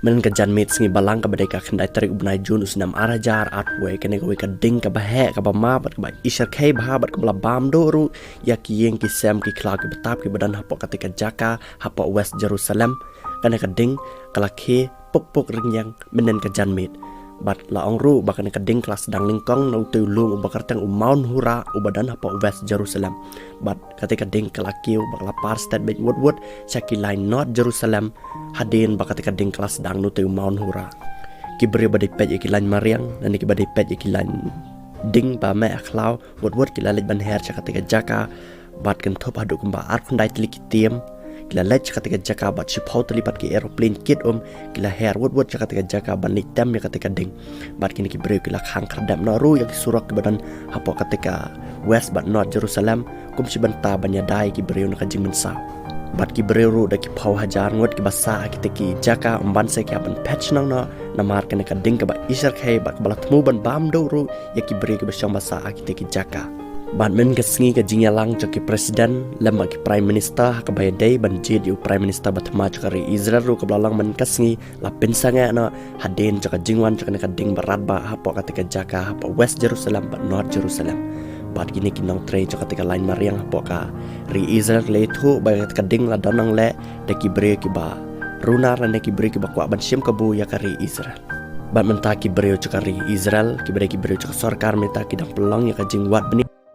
men ka janmit sngi balang ka badai ka khandai tarik ubnai jun usnam arajar atwe kene ko ka ding ka bahe ka ba ma bat ka ba ishar khai bha bat ka bla bam do ru ya ki yeng ki sam ki khla ki betap ki badan hapo katika jaka hapo West Jerusalem kene ka ding kala khe pok pok ring yang menen ka janmit bat la ong ru bakane ka ding kelas dang lingkong no tu lum ubakar tang umaun hura ubadan hapo West Jerusalem bat katika ding kala kiu bakla par state bet wood chaki line North Jerusalem hadin bakatika ding kelas dang no tu umaun hura kibri badai pej ikilan mariang dan kibadai pej ikilan ding ba me akhlau wood kilalit ban her chakatika jaka bat kan thop hadu kumba ar khundai tlikitiam kila lech katika jaka bat shipau telipat ki aeroplane kit kila her wood katika jaka ban nitam ya katika ding bat kini ki breu kila khang kardam no ru ya ki surak ki badan hapo katika West but North Jerusalem kum si banta banya dai ki breu na kajing mensa bat ki breu ru da ki pau hajar ngot ki basa ki jaka umban se ki apan patch nang no namar kene ka ding ka ba isar khai bat balat mu ban bam do ru ya ki breu ki basang basa ki jaka Batman kesngi ke jingyalang caki presiden lemah ki prime minister ka bayadai banjid yu prime minister batma cakari Israel ru ke belalang men kesngi lapin sangat na hadin caka jingwan caka ka ding berat ba hapo katika jaka hapo West Jerusalem but North Jerusalem bat gini kinong tray caka tika lain mariang hapo ka ri Israel le thu ba katika ding la donang le de ki bre ki ba runar na ki bre ki ba kwa ban sim kabu ya ka ri Israel bat mentaki breu cakari Israel ki bre ki breu caka sarkar meta ki dang pelong ya ka jingwat benih